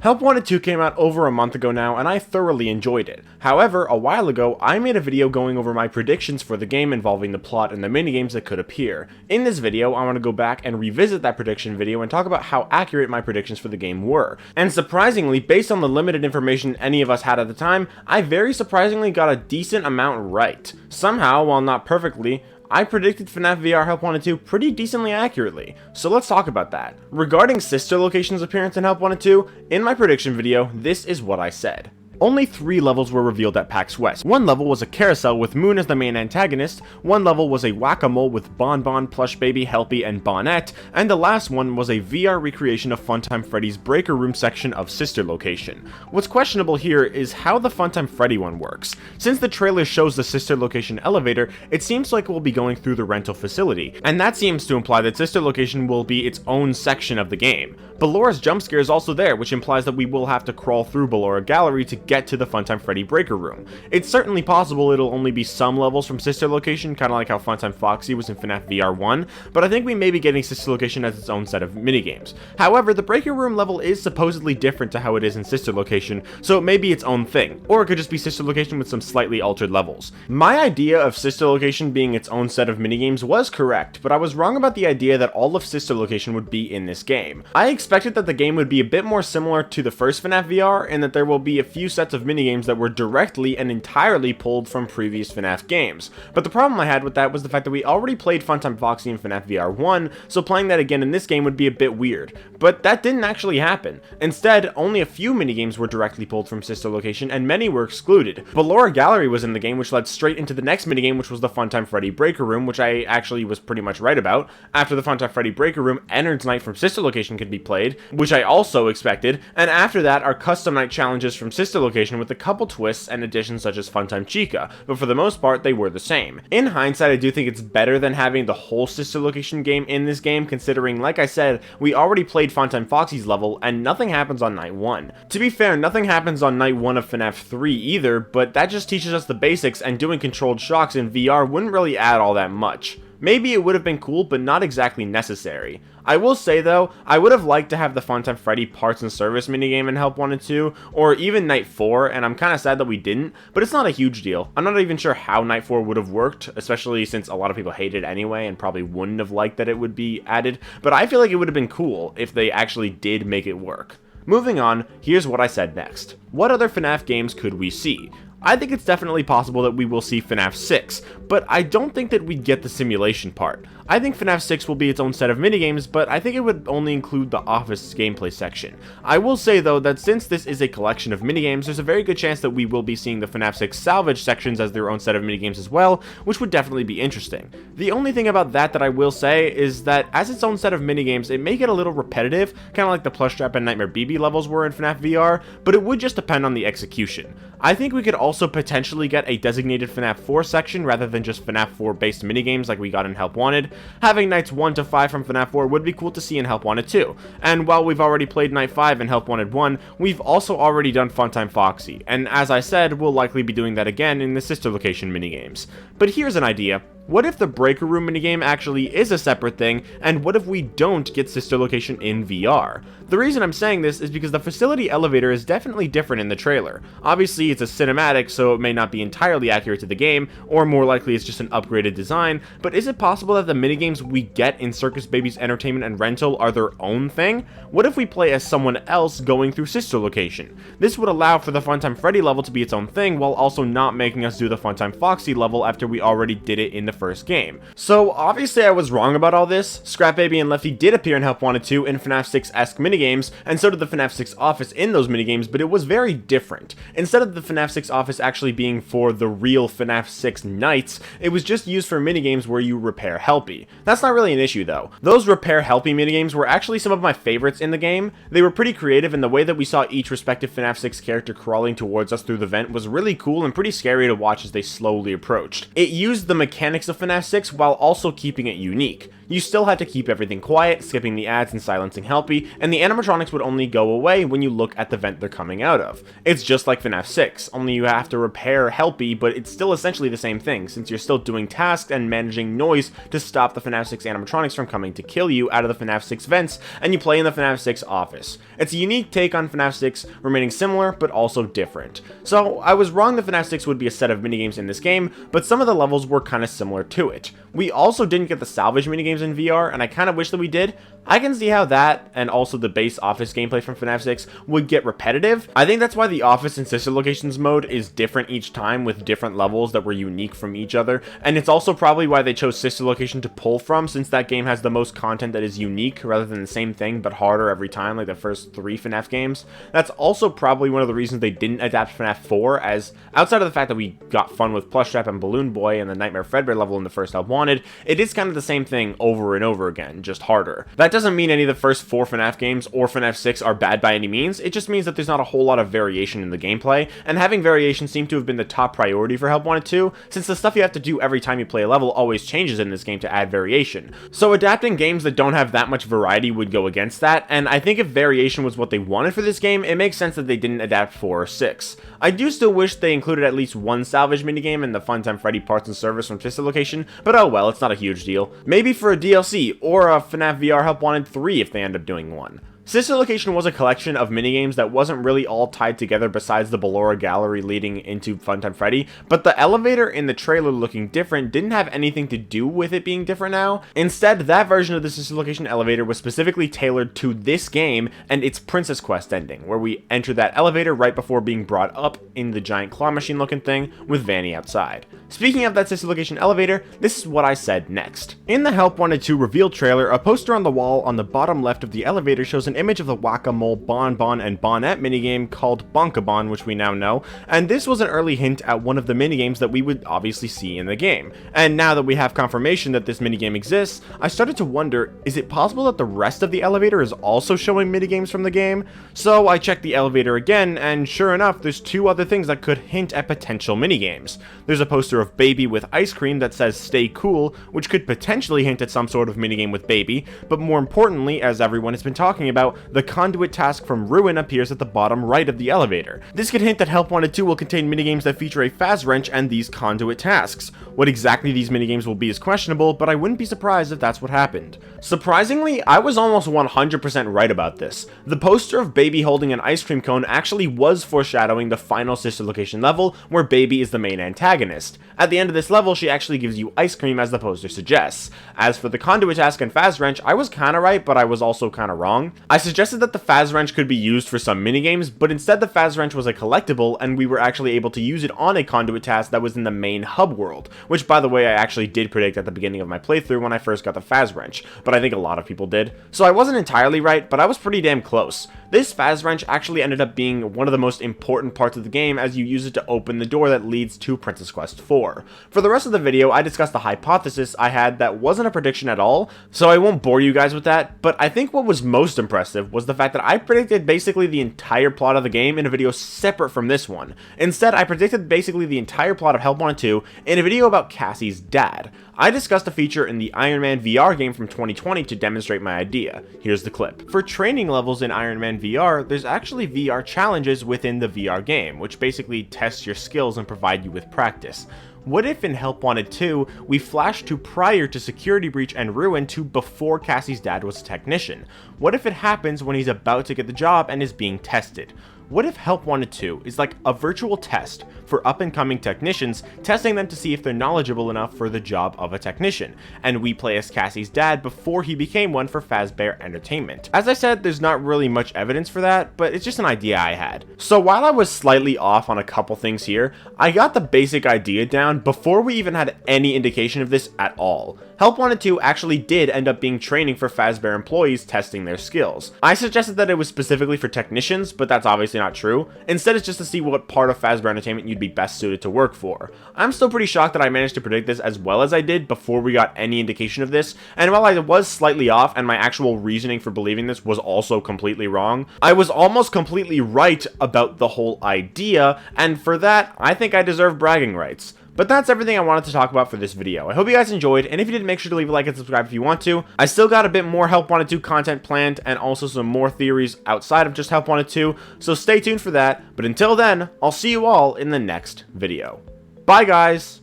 Help Wanted 2 came out over a month ago now, and I thoroughly enjoyed it. However, a while ago, I made a video going over my predictions for the game involving the plot and the minigames that could appear. In this video, I want to go back and revisit that prediction video and talk about how accurate my predictions for the game were. And surprisingly, based on the limited information any of us had at the time, I very surprisingly got a decent amount right. Somehow, while not perfectly, I predicted FNaF VR Help Wanted 2 pretty decently accurately, so let's talk about that. Regarding Sister Location's appearance in Help Wanted 2, in my prediction video, this is what I said. Only 3 levels were revealed at PAX West. One level was a carousel with Moon as the main antagonist, one level was a whack-a-mole with Bon Bon, Plush Baby, Helpy, and Bonette, and the last one was a VR recreation of Funtime Freddy's Breaker Room section of Sister Location. What's questionable here is how the Funtime Freddy one works. Since the trailer shows the Sister Location elevator, it seems like we'll be going through the rental facility, and that seems to imply that Sister Location will be its own section of the game. Ballora's jump scare is also there, which implies that we will have to crawl through Ballora Gallery to get to the Funtime Freddy Breaker Room. It's certainly possible it'll only be some levels from Sister Location, kinda like how Funtime Foxy was in FNaF VR 1, but I think we may be getting Sister Location as its own set of minigames. However, the Breaker Room level is supposedly different to how it is in Sister Location, so it may be its own thing, or it could just be Sister Location with some slightly altered levels. My idea of Sister Location being its own set of minigames was correct, but I was wrong about the idea that all of Sister Location would be in this game. I expected that the game would be a bit more similar to the first FNaF VR, and that there will be a few sets of minigames that were directly and entirely pulled from previous FNaF games. But the problem I had with that was the fact that we already played Funtime Foxy in FNaF VR 1, so playing that again in this game would be a bit weird. But that didn't actually happen. Instead, only a few minigames were directly pulled from Sister Location, and many were excluded. Ballora Gallery was in the game, which led straight into the next minigame, which was the Funtime Freddy Breaker Room, which I actually was pretty much right about. After the Funtime Freddy Breaker Room, Ennard's Night from Sister Location could be played, which I also expected, and after that are custom night challenges from Sister Location with a couple twists and additions such as Funtime Chica, but for the most part they were the same. In hindsight, I do think it's better than having the whole Sister Location game in this game, considering, like I said, we already played Funtime Foxy's level and nothing happens on night 1. To be fair, nothing happens on night 1 of FNaF 3 either, but that just teaches us the basics, and doing controlled shocks in VR wouldn't really add all that much. Maybe it would have been cool, but not exactly necessary. I will say though, I would have liked to have the Funtime Freddy Parts and Service minigame in Help Wanted 2, or even Night 4, and I'm kinda sad that we didn't, but it's not a huge deal. I'm not even sure how Night 4 would have worked, especially since a lot of people hate it anyway, and probably wouldn't have liked that it would be added, but I feel like it would have been cool if they actually did make it work. Moving on, here's what I said next. What other FNaF games could we see? I think it's definitely possible that we will see FNaF 6, but I don't think that we'd get the simulation part. I think FNaF 6 will be its own set of minigames, but I think it would only include the office gameplay section. I will say though that since this is a collection of minigames, there's a very good chance that we will be seeing the FNaF 6 salvage sections as their own set of minigames as well, which would definitely be interesting. The only thing about that I will say is that as its own set of minigames, it may get a little repetitive, kinda like the Plush Trap and Nightmare BB levels were in FNaF VR, but it would just depend on the execution. I think we could also potentially get a designated FNaF 4 section rather than just FNaF 4 based minigames like we got in Help Wanted. Having nights 1 to 5 from FNaF 4 would be cool to see in Help Wanted 2. And while we've already played Night 5 in Help Wanted 1, we've also already done Funtime Foxy, and as I said, we'll likely be doing that again in the Sister Location minigames. But here's an idea. What if the Breaker Room minigame actually is a separate thing, and what if we don't get Sister Location in VR? The reason I'm saying this is because the facility elevator is definitely different in the trailer. Obviously it's a cinematic, so it may not be entirely accurate to the game, or more likely it's just an upgraded design, but is it possible that the minigames we get in Circus Baby's Entertainment and Rental are their own thing? What if we play as someone else going through Sister Location? This would allow for the Funtime Freddy level to be its own thing, while also not making us do the Funtime Foxy level after we already did it in the first game. So obviously I was wrong about all this. Scrap Baby and Lefty did appear in Help Wanted 2 in FNaF 6-esque minigames, and so did the FNaF 6 office in those minigames, but it was very different. Instead of the FNaF 6 office actually being for the real FNaF 6 nights, it was just used for minigames where you repair Helpy. That's not really an issue though. Those repair Helpy minigames were actually some of my favorites in the game. They were pretty creative, and the way that we saw each respective FNaF 6 character crawling towards us through the vent was really cool and pretty scary to watch as they slowly approached. It used the mechanics of FNaF 6 while also keeping it unique. you still had to keep everything quiet, skipping the ads and silencing Helpy, and the animatronics would only go away when you look at the vent they're coming out of. It's just like FNaF 6, only you have to repair Helpy, but it's still essentially the same thing, since you're still doing tasks and managing noise to stop the FNaF 6 animatronics from coming to kill you out of the FNaF 6 vents, and you play in the FNaF 6 office. It's a unique take on FNaF 6, remaining similar, but also different. So, I was wrong that FNaF 6 would be a set of minigames in this game, but some of the levels were kinda similar to it. We also didn't get the salvage minigames in VR, and I kinda wish that we did. I can see how that, and also the base office gameplay from FNaF 6, would get repetitive. I think that's why the office and sister locations mode is different each time with different levels that were unique from each other, and it's also probably why they chose sister location to pull from, since that game has the most content that is unique rather than the same thing but harder every time like the first 3 FNaF games. That's also probably one of the reasons they didn't adapt FNaF 4, as outside of the fact that we got fun with Plush Trap and Balloon Boy and the Nightmare Fredbear level in the first Help Wanted, it is kind of the same thing over and over again, just harder. That doesn't mean any of the first 4 FNaF games or FNaF 6 are bad by any means, it just means that there's not a whole lot of variation in the gameplay, and having variation seemed to have been the top priority for Help Wanted 2, since the stuff you have to do every time you play a level always changes in this game to add variation. So adapting games that don't have that much variety would go against that, and I think if variation was what they wanted for this game, it makes sense that they didn't adapt 4 or 6. I do still wish they included at least one salvage minigame in the Funtime Freddy parts and service from Sister Location, but oh well, it's not a huge deal. Maybe for a DLC, or a FNaF VR Help Wanted 3 if they end up doing one. Sister Location was a collection of minigames that wasn't really all tied together besides the Ballora gallery leading into Funtime Freddy, but the elevator in the trailer looking different didn't have anything to do with it being different now. Instead, that version of the Sister Location elevator was specifically tailored to this game and its Princess Quest ending, where we enter that elevator right before being brought up in the giant claw machine looking thing with Vanny outside. Speaking of that Sister Location elevator, this is what I said next. In the Help Wanted 2 reveal trailer, a poster on the wall on the bottom left of the elevator shows an image of the Whack-A-Mole Bon Bon and Bonette minigame called Bonkabon, which we now know, and this was an early hint at one of the minigames that we would obviously see in the game. And now that we have confirmation that this minigame exists, I started to wonder, is it possible that the rest of the elevator is also showing minigames from the game? So I checked the elevator again, and sure enough, there's 2 other things that could hint at potential minigames. There's a poster of Baby with ice cream that says Stay Cool, which could potentially hint at some sort of minigame with Baby, but more importantly, as everyone has been talking about, the conduit task from Ruin appears at the bottom right of the elevator. This could hint that Help Wanted 2 will contain minigames that feature a Faz Wrench and these conduit tasks. What exactly these minigames will be is questionable, but I wouldn't be surprised if that's what happened. Surprisingly, I was almost 100% right about this. The poster of Baby holding an ice cream cone actually was foreshadowing the final Sister Location level, where Baby is the main antagonist. At the end of this level, she actually gives you ice cream as the poster suggests. As for the conduit task and Faz Wrench, I was kinda right, but I was also kinda wrong. I suggested that the Faz Wrench could be used for some minigames, but instead the Faz Wrench was a collectible, and we were actually able to use it on a conduit task that was in the main hub world, which by the way I actually did predict at the beginning of my playthrough when I first got the Faz Wrench, but I think a lot of people did. So I wasn't entirely right, but I was pretty damn close. This Faz Wrench actually ended up being one of the most important parts of the game, as you use it to open the door that leads to Princess Quest 4. For the rest of the video, I discussed the hypothesis I had that wasn't a prediction at all, so I won't bore you guys with that, but I think what was most impressive was the fact that I predicted basically the entire plot of the game in a video separate from this one. Instead, I predicted basically the entire plot of Help Wanted 2 in a video about Cassie's dad. I discussed a feature in the Iron Man VR game from 2020 to demonstrate my idea. Here's the clip. For training levels in Iron Man VR, there's actually VR challenges within the VR game, which basically test your skills and provide you with practice. What if in Help Wanted 2, we flash to prior to Security Breach and Ruin to before Cassie's dad was a technician? What if it happens when he's about to get the job and is being tested? What if Help Wanted 2 is like a virtual test for up-and-coming technicians, testing them to see if they're knowledgeable enough for the job of a technician, and we play as Cassie's dad before he became one for Fazbear Entertainment? As I said, there's not really much evidence for that, but it's just an idea I had. So while I was slightly off on a couple things here, I got the basic idea down before we even had any indication of this at all. Help Wanted 2 actually did end up being training for Fazbear employees testing their skills. I suggested that it was specifically for technicians, but that's obviously not true. Instead, it's just to see what part of Fazbear Entertainment you'd be best suited to work for. I'm still pretty shocked that I managed to predict this as well as I did before we got any indication of this, and while I was slightly off and my actual reasoning for believing this was also completely wrong, I was almost completely right about the whole idea, and for that, I think I deserve bragging rights. But that's everything I wanted to talk about for this video. I hope you guys enjoyed, and if you did, make sure to leave a like and subscribe if you want to. I still got a bit more Help Wanted 2 content planned, and also some more theories outside of just Help Wanted 2, so stay tuned for that. But until then, I'll see you all in the next video. Bye guys!